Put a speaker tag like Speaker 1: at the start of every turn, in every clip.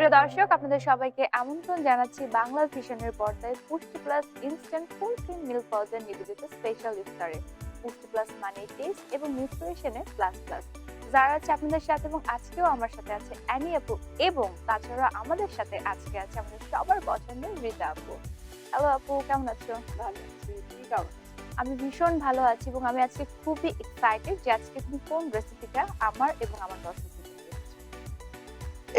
Speaker 1: প্রিয় দর্শক, আপনাদের সবাইকে আমন্ত্রণ জানাচ্ছি বাংলা ভিশনের পর্দায় পুষ্টি plus instant full cream milk powder নিবেদিত স্পেশাল ইফতারে। পুষ্টি প্লাস মানে টেস্ট এবং নিউট্রিশনে প্লাস প্লাস। যারা আছে আপনাদের সাথে এবং আজকেও আমার সাথে আছে অ্যানি আপু, এবং তাছাড়া আমাদের সাথে আজকে আছে আমাদের সবার পছন্দের রীতা আপু। হ্যালো আপু, কেমন আছো?
Speaker 2: ভালো আছি, তুমি কেমন আছো?
Speaker 1: আমি ভীষণ ভালো আছি এবং আমি আজকে খুবই এক্সাইটেড যে আজকে তুমি কোন রেসিপিটা আমার এবং আমার দর্শকদের জন্য রেখেছো।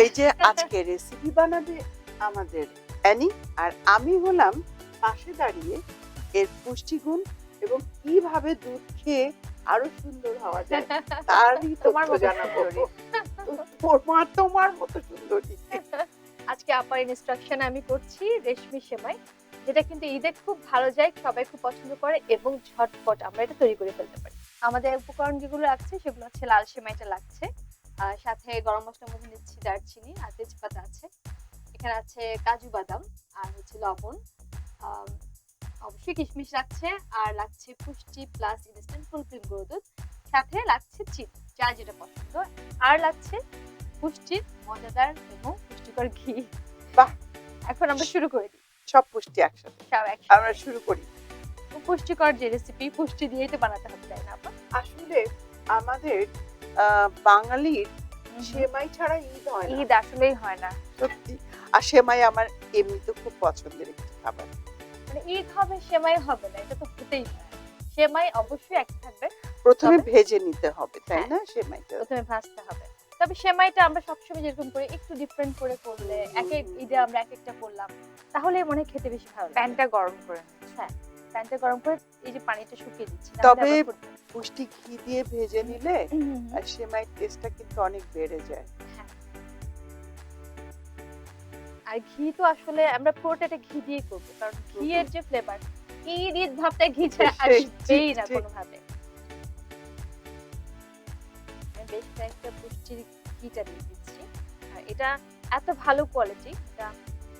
Speaker 2: এই যে আজকে রেসিপি বানাবে আমাদের অ্যানি, আর আমি হলাম পাশে দাঁড়িয়ে এর পুষ্টিগুণ এবং কিভাবে দুধ খেয়ে আরো সুন্দর হওয়া যায় তারই
Speaker 1: তোমার
Speaker 2: তথ্য
Speaker 1: মতো
Speaker 2: জানাবো।
Speaker 1: সুন্দরী।
Speaker 2: তোমার মতো সুন্দরী।
Speaker 3: আজকে আপার ইনস্ট্রাকশন আমি করছি রেশমি সেমাই, যেটা কিন্তু ঈদে খুব ভালো যায়, সবাই খুব পছন্দ করে এবং ঝটপট আমরা এটা তৈরি করে ফেলতে পারি। আমাদের উপকরণ যেগুলো লাগছে সেগুলো হচ্ছে লাল সেমাইটা লাগছে, আর সাথে গরম মশলার মধ্যে নিচ্ছি দারচিনি আর তেজপাতা আছে, এখানে আছে কাজু বাদাম আর হচ্ছে লবণ, অবশ্যই কিশমিশ লাগছে, আর লাগছে পুষ্টি প্লাস ইনস্ট্যান্ট ফুল ক্রিম গুঁড়ো দুধ, সাথে লাগছে চিনি যার যেটা পছন্দ, আর লাগছে পুষ্টির মজাদার এবং পুষ্টিকর ঘি।
Speaker 2: বাহ,
Speaker 3: এখন আমরা শুরু করে দিই
Speaker 2: সব পুষ্টি একসাথে
Speaker 3: সব একসাথে।
Speaker 2: আমরা শুরু করি।
Speaker 3: পুষ্টিকর যে রেসিপি, পুষ্টি দিয়েই তো বানাতে হবে, তাই না আপা?
Speaker 2: আসলে আমাদের বাঙালির সেমাই ছাড়া ঈদ হয় না,
Speaker 1: ঈদ আসলেই হয় না।
Speaker 2: সত্যি। আর সেমাই আমার এমনিতে খুব পছন্দের একটি খাবার।
Speaker 3: মানে ঈদ হবে সেমাই হবে না, এটা তো হতেই পারে। সেমাই অবশ্যই এক থাকবে,
Speaker 2: প্রথমে
Speaker 3: তবে-
Speaker 2: ভেজে নিতে হবে, তাই
Speaker 3: হ্যাঁ।
Speaker 2: না? সেমাইটা
Speaker 3: প্রথমে ভাজতে হবে। তবে সেমাইটা আমরা সবসময় যেরকম করে একটু ডিফারেন্ট করে করলে, এক এক ঈদে আমরা এক একটা করলাম, তাহলে মনে হয় খেতে বেশি ভালো লাগে।
Speaker 1: প্যানটা গরম করে নিচ্ছি।
Speaker 3: হ্যাঁ, প্যানটা গরম করে এই যে পানিটা শুকিয়ে দিচ্ছি,
Speaker 2: তবে পুষ্টি ঘি দিয়ে ভেজে নিলে আর সেমাইয়ের টেস্টটা কিন্তু অনেক বেড়ে যায়।
Speaker 3: আর ঘি তো আসলে আমরা পুরোটা এটা ঘি দিয়ে করবো, কারণ ঘিয়ের যে ফ্লেভার, ঈদ ভাবটা ঘি ছাড়া আসবেই না
Speaker 2: ঠিক।
Speaker 3: কোনোভাবে। আমি বেশ কয়েকটা পুষ্টির ঘিটা দিয়ে দিচ্ছি, আর এটা এত ভালো কোয়ালিটি, এটা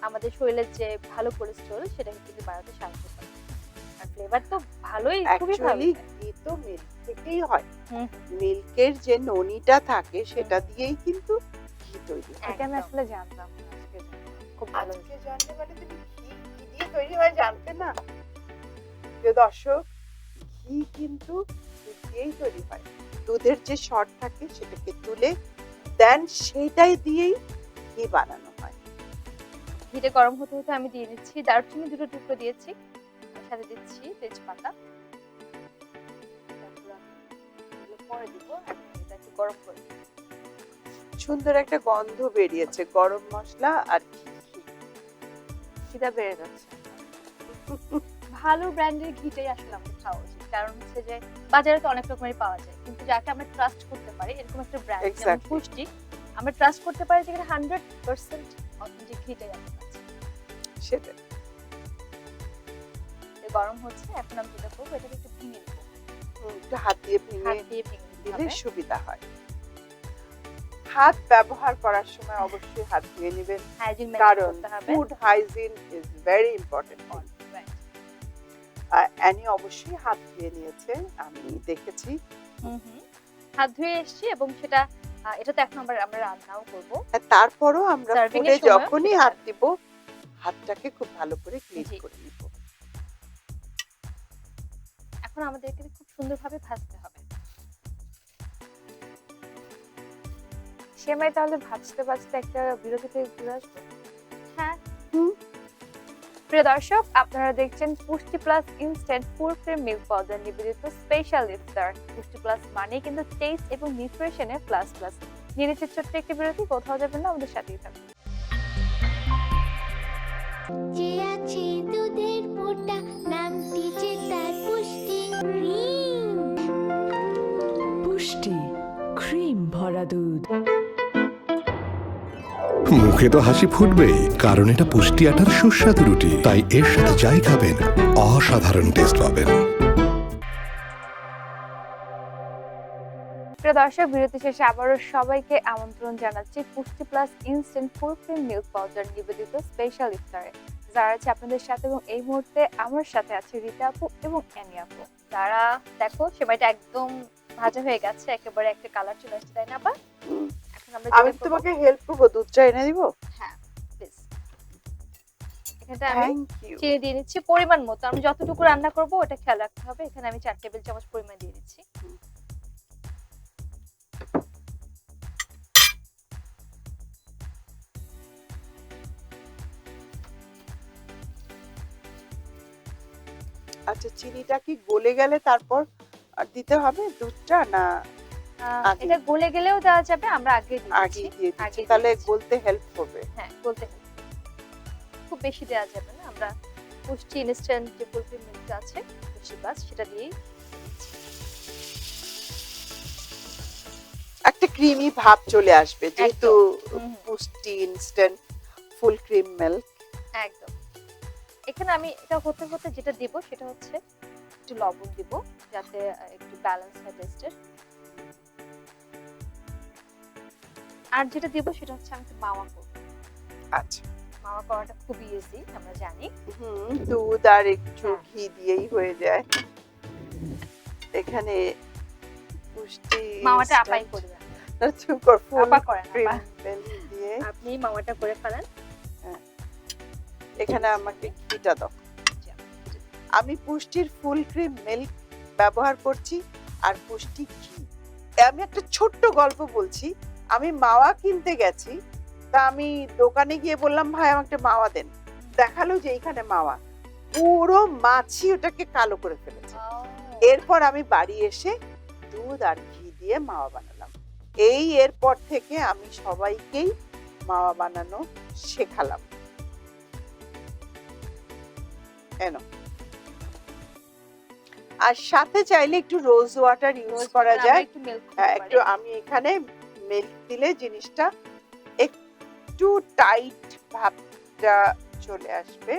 Speaker 3: আমাদের শরীরের যে ভালো কোলেস্টেরল সেটা কিন্তু বাড়াতে সাহায্য করে, আর ফ্লেভার তো ভালোই, খুবই ভালো।
Speaker 2: অ্যাকচুয়ালি ঘি তো মিল্ক থেকেই হয়।
Speaker 3: হুম।
Speaker 2: মিল্কের যে ননিটা থাকে সেটা দিয়েই কিন্তু ঘি তৈরি হয়।
Speaker 1: এটা আমি
Speaker 3: একদম।
Speaker 1: আসলে জানতাম না, আজকে জানলাম। খুব ভালো
Speaker 2: আজকে জানলে মানে তুমি ঘি দিয়ে তৈরি হয় জানতে না? প্রিয় দর্শক, ঘি কিন্তু দুধ দিয়েই তৈরি হয়। দুধের যে সর থাকে সেটাকে তুলে দেন, সেটাই দিয়েই ঘি বানানো হয়।
Speaker 3: ঘিটা গরম হতে হতে আমি দিয়ে দিচ্ছি দারচিনি, দুটো টুকরো দিয়েছি, আর সাথে দিচ্ছি তেজপাতা। তারপর আমি এগুলো পরে দিব, এখন এটা একটু গরম করে দিই।
Speaker 2: সুন্দর একটা গন্ধ বেরিয়েছে, গরম মশলা আর ঘি।
Speaker 1: খিদা বেড়ে যাচ্ছে।
Speaker 3: ভালো ব্র্যান্ডের ঘিটাই আসলে আমাদের খাওয়া উচিত, কারণ হচ্ছে যে বাজারে তো অনেক রকমের পাওয়া যায়, কিন্তু যাকে আমরা ট্রাস্ট করতে পারি এরকম একটা ব্র্যান্ড যেমন
Speaker 2: Exactly.
Speaker 3: পুষ্টি, আমরা ট্রাস্ট করতে পারি যেখানে 100% অথেন্টিক ঘিটাই আমরা পাচ্ছি।
Speaker 2: সেটা
Speaker 3: এটা গরম হচ্ছে, এখন আমি যেটা করবো এটাকে একটু ভেঙে নেবো,
Speaker 2: একটু হাত দিয়ে ভেঙে
Speaker 3: হাত দিয়ে ভেঙে নিতে
Speaker 2: দিলে
Speaker 3: হবে।
Speaker 2: সুবিধা হয়। হাত ব্যবহার করার সময় অবশ্যই হাত ধুয়ে নেবেন,
Speaker 3: হাইজিন মেনটেন
Speaker 2: কারণ
Speaker 3: করতে হবে।
Speaker 2: Food hygiene is very important.
Speaker 3: Right.
Speaker 2: অ্যানি অবশ্যই হাত ধুয়ে নিয়েছে, আমি দেখেছি।
Speaker 3: হাত ধুয়ে এসেছি, এবং সেটা এটা তো এখন আমরা রান্নাও করব।
Speaker 2: আর তারপরও আমরা
Speaker 3: Serving
Speaker 2: ফুডে
Speaker 3: এর সময়ও
Speaker 2: যখনই
Speaker 3: সেটা
Speaker 2: হাত দিব, হাতটাকে খুব ভালো করে ক্লিন
Speaker 3: জি।
Speaker 2: করে নিব।
Speaker 3: এখন আমাদেরকে খুব সুন্দরভাবে ভাজতে হবে।
Speaker 1: সেমাই তাহলে ভাজতে ভাজতে একটা বিরতিতে ঘুরে আসবো।
Speaker 3: হ্যাঁ,
Speaker 1: প্রিয় দর্শক, আপনারা দেখছেন পুষ্টি plus instant full cream milk powder নিবেদিত স্পেশাল ইফতার। পুষ্টি প্লাস মানে কিন্তু টেস্ট এবং নিউট্রিশনে প্লাস প্লাস। নিয়ে নিচ্ছে ছোট্ট একটি বিরতি, কোথাও যাবেন না, আমাদের সাথেই থাকুন।
Speaker 4: যে আছে দুধের মোটা, নামটি যে তার পুষ্টি ক্রিম।
Speaker 5: পুষ্টি ক্রিম ভরা দুধ।
Speaker 6: মুখে তো হাসি ফুটবেই, কারণ এটা পুষ্টি আটার সুস্বাদু রুটি, তাই এর সাথে যাই খাবেন অসাধারণ টেস্ট পাবেন।
Speaker 1: প্রিয় দর্শক, বিরতি শেষে আবারও সবাইকে আমন্ত্রণ জানাচ্ছি পুষ্টি plus instant full cream milk powder নিবেদিত স্পেশাল ইফতারে। যারা আছে আপনাদের সাথে এবং এই মুহূর্তে আমার সাথে আছে রীতা আপু এবং অ্যানি আপু।
Speaker 3: যারা দেখো সেমাইটা একদম ভাজা হয়ে গেছে, একেবারে একটা কালার চলে আসছে, তাই না আপা?
Speaker 2: হুম।
Speaker 3: এখন আমরা
Speaker 2: আমি
Speaker 3: যেটা করবো-
Speaker 2: তোমাকে হেল্প করবো, দুধটা এনে দিব।
Speaker 3: হ্যাঁ, এখানে আমি
Speaker 2: থ্যাংক ইউ।
Speaker 3: চিনি দিয়ে নিচ্ছি পরিমাণ মতো। আমি যতটুকু রান্না করব ওটা খেয়াল রাখতে হবে। এখানে আমি 4 টেবিল চামচ পরিমাণ দিয়ে দিচ্ছি।
Speaker 2: আচ্ছা, চিনিটা কি গলে গেলে তারপর দিতে হবে দুধটা, না আগে?
Speaker 3: এটা গলে গেলেও দেওয়া যাবে, আমরা আগে দিয়ে
Speaker 2: আগে
Speaker 3: দিচ্ছি।
Speaker 2: দিয়ে
Speaker 3: আগে
Speaker 2: দিচ্ছি,
Speaker 3: দিয়ে
Speaker 2: তাহলে
Speaker 3: দিচ্ছি।
Speaker 2: গলতে হেল্প হবে।
Speaker 3: হ্যাঁ, বলতে হবে। খুব বেশি দেওয়া যাবে না। আমরা পুষ্টি ইনস্ট্যান্ট যে ফুল ক্রিম মিল্কটা আছে পুষ্টি প্লাস সেটা দিয়েই
Speaker 2: একটা ক্রিমি ভাব চলে আসবে যেহেতু
Speaker 3: হুম, হুম।
Speaker 2: পুষ্টি ইনস্ট্যান্ট ফুল ক্রিম মিল্ক।
Speaker 3: একদম। এখানে আমি এটা হতে হতে যেটা দিব সেটা হচ্ছে একটু লবণ দিব যাতে একটু ব্যালেন্স হয় টেস্টের। আর যেটা দিব সেটা হচ্ছে আমি একটু মাওয়া করব।
Speaker 2: আচ্ছা,
Speaker 3: মাওয়া করাটা খুব ইজি, আমরা জানি।
Speaker 2: দুধ আর একটু
Speaker 3: হ্যাঁ।
Speaker 2: ঘি দিয়েই হয়ে যায়। এখানে পুষ্টি
Speaker 3: মাওয়াটা আপাই করবেন।
Speaker 2: ফুল
Speaker 3: আপা করেন,
Speaker 2: ক্রিম
Speaker 3: আপা।
Speaker 2: মিল্ক দিয়ে
Speaker 3: আপনি মাওয়াটা করে ফেলেন।
Speaker 2: এখানে আমাকে ঘিটা দাও। আমি পুষ্টির ফুল ক্রিম মিল্ক ব্যবহার করছি আর পুষ্টি ঘি। আমি একটা ছোট্ট গল্প বলছি। আমি মাওয়া কিনতে গেছি, তা আমি দোকানে গিয়ে বললাম ভাই আমাকে একটা মাওয়া দেন। দেখালো যে এইখানে মাওয়া, পুরো মাছি ওটাকে কালো করে ফেলেছে। এরপর আমি বাড়ি এসে দুধ আর ঘি দিয়ে মাওয়া বানালাম। এরপর থেকে আমি সবাইকেই মাওয়া বানানো শেখালাম। কেন? আর সাথে চাইলে একটু রোজ ওয়াটার ইউজ করা যায়।
Speaker 3: একটু মিল্ক
Speaker 2: একটু আমি এখানে মিল্ক দিলে জিনিসটা একটু টাইট ভাবটা চলে আসবে।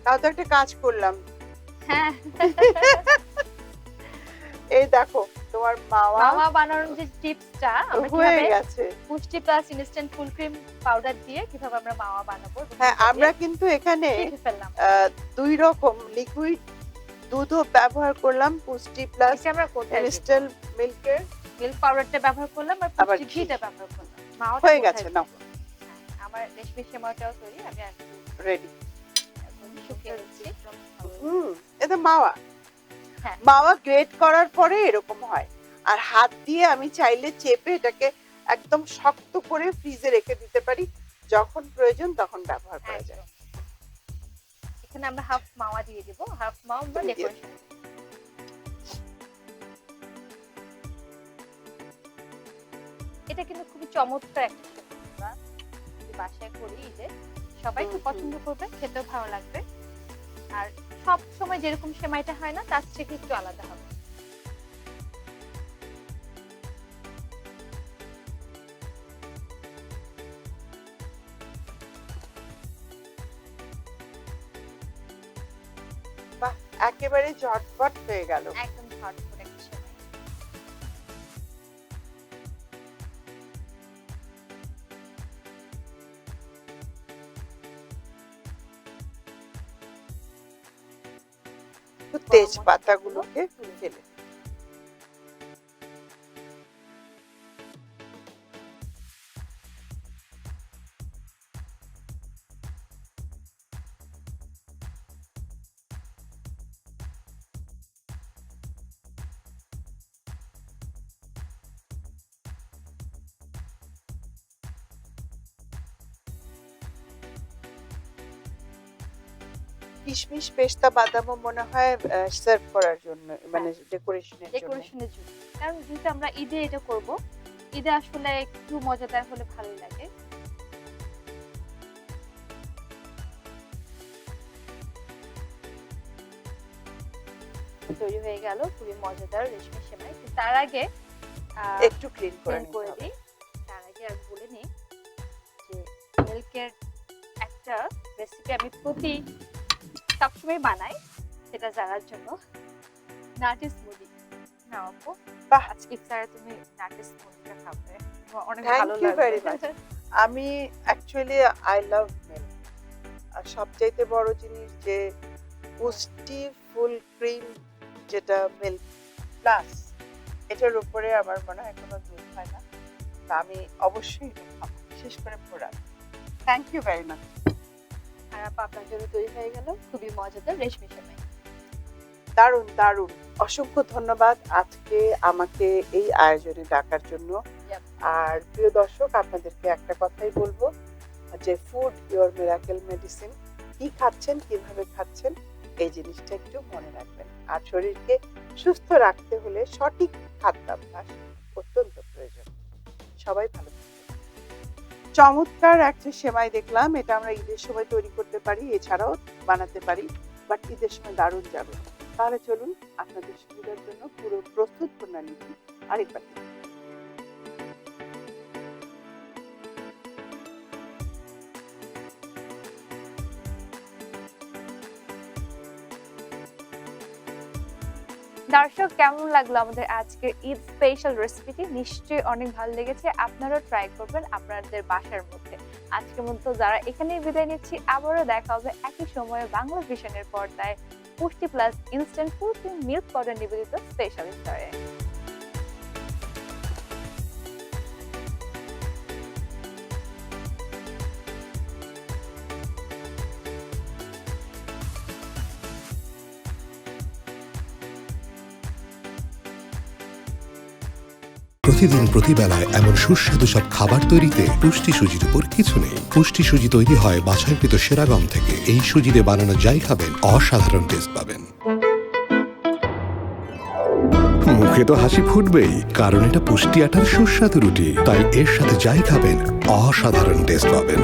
Speaker 2: তাও তো একটা কাজ করলাম।
Speaker 3: হ্যাঁ,
Speaker 2: এই দেখো তোমার মাওয়া
Speaker 3: মাওয়া বানানোর যে টিপসটা আমরা
Speaker 2: হয়ে
Speaker 3: কিভাবে
Speaker 2: গেছে।
Speaker 3: পুষ্টি plus instant full cream powder দিয়ে কিভাবে আমরা মাওয়া বানাবো
Speaker 2: হ্যাঁ, আমরা কিন্তু এখানে
Speaker 3: শিখে ফেললাম।
Speaker 2: 2 রকম লিকুইড দুধও ব্যবহার করলাম, পুষ্টি প্লাস
Speaker 3: এটা আমরা কোথায়
Speaker 2: ইনস্ট্যান্ট মিল্কের।
Speaker 3: মিল্ক পাউডারটা ব্যবহার করলাম আর
Speaker 2: আবার
Speaker 3: পুষ্টি
Speaker 2: ঘি।
Speaker 3: ঘিটা ব্যবহার করলাম। মাওয়াটা
Speaker 2: হয়ে
Speaker 3: কোথায়
Speaker 2: গেছে,
Speaker 3: দিব?
Speaker 2: নাও
Speaker 3: হ্যাঁ, আমার রেশমি সেমাইটাও তৈরি, আমি একটু
Speaker 2: রেডি।
Speaker 3: এখন শুকিয়ে নিচ্ছি।
Speaker 2: এটা মাওয়া।
Speaker 3: হ্যাঁ।
Speaker 2: মাওয়া গ্রেট করার পরে এরকম হয়। আর হাত দিয়ে আমি চাইলে চেপে এটাকে একদম শক্ত করে ফ্রিজে রেখে দিতে পারি, যখন প্রয়োজন তখন ব্যবহার করা যায়।
Speaker 3: একদম। এখানে আমরা হাফ মাওয়া দিয়ে দিব, হাফ মাওয়া আমরা
Speaker 2: দিয়ে দিও।
Speaker 3: ডেকোরেশন। এটা কিন্তু খুবই চমৎকার একটা সেমাই। আমরা যদি বাসায় করি ঈদে সবাই খুব পছন্দ করবে, খেতেও ভালো লাগবে। আর সব সময় যেরকম সেমাইটা হয় না তার থেকে একটু আলাদা হবে।
Speaker 2: বাহ, একেবারে ঝটপট হয়ে গেল।
Speaker 3: একদম ঝটপট একটা সেমাই।
Speaker 2: তেজপাতাগুলোকে ফেলে কিশমিশ, পেস্তা, বাদামও মনে হয় সার্ভ করার জন্য, মানে ডেকোরেশনের জন্য।
Speaker 3: ডেকোরেশনের জন্য। কারণ যেহেতু আমরা ঈদে এটা করব, ঈদে আসলে একটু মজাদার হলে ভালো লাগে। তৈরি হয়ে গেল খুবই মজাদার রেশমি সেমাই। কিন্তু তার আগে
Speaker 2: একটু ক্লিন করে
Speaker 3: ক্লিন করে দিই। তার আগে আমি বলে নিই যে মিল্কের একটা রেসিপি আমি প্রতি সবসময় বানাই, সেটা জানার জন্য। নাটি স্মুদি। না আপু,
Speaker 2: বাহ,
Speaker 3: আজকে ইফতারে তুমি নাটি স্মুদিটা খাবে, আমার অনেক
Speaker 2: Thank
Speaker 3: ভালো
Speaker 2: you
Speaker 3: লাগবে।
Speaker 2: very much. আমি অ্যাকচুয়ালি আই লাভ মিল্ক। আর সবচাইতে বড় জিনিস যে পুষ্টি ফুল ক্রিম যেটা মিল্ক প্লাস, এটার উপরে আমার মনে হয় কোনো দুধ হয় না, তা আমি অবশ্যই এটা খাবো, বিশেষ করে পোড়া। Thank you very much.
Speaker 3: আর আপা আপনার জন্য তৈরি হয়ে গেল খুবই মজাদার রেশমি সেমাই।
Speaker 2: দারুণ দারুণ, অসংখ্য ধন্যবাদ আজকে আমাকে এই আয়োজনে ডাকার জন্য।
Speaker 3: Yep.
Speaker 2: আর প্রিয় দর্শক, আপনাদেরকে একটা কথাই বলবো যে ফুড ইওর মিরাকেল মেডিসিন। কি খাচ্ছেন, কিভাবে খাচ্ছেন, এই জিনিসটা একটু মনে রাখবেন। আর শরীরকে সুস্থ রাখতে হলে সঠিক খাদ্যাভ্যাস অত্যন্ত প্রয়োজন। সবাই ভালো থাকবেন। চমৎকার একটা সেমাই দেখলাম, এটা আমরা ঈদের সময় তৈরি করতে পারি, এছাড়াও বানাতে পারি, বাট ঈদের সময় দারুণ যাবে। তাহলে চলুন আপনাদের সুবিধার জন্য পুরো প্রস্তুত প্রণালীটি আরেকবার দেখি।
Speaker 1: দর্শক, কেমন লাগলো আমাদের আজকের ঈদ স্পেশাল রেসিপিটি? নিশ্চয়ই অনেক ভালো লেগেছে। আপনারাও ট্রাই করবেন আপনাদের বাসার মধ্যে। আজকের মতো যারা এখানেই বিদায় নিচ্ছি, আবারও দেখা হবে একই সময়ে বাংলা ভিশনের পর্দায় পুষ্টি plus instant full cream milk powder নিবেদিত স্পেশাল ইফতারে।
Speaker 6: প্রতিদিন প্রতিবেলায় এমন সুস্বাদু সব খাবার তৈরিতে পুষ্টি সুজির উপর কিছু নেই। পুষ্টি সুজি তৈরি হয় বাছাইকৃত সেরা গম থেকে। এই সুজিতে বানানো যাই খাবেন অসাধারণ টেস্ট পাবেন। মুখে তো হাসি ফুটবেই, কারণ এটা পুষ্টি আটার সুস্বাদু রুটি। তাই এর সাথে যাই খাবেন অসাধারণ টেস্ট পাবেন।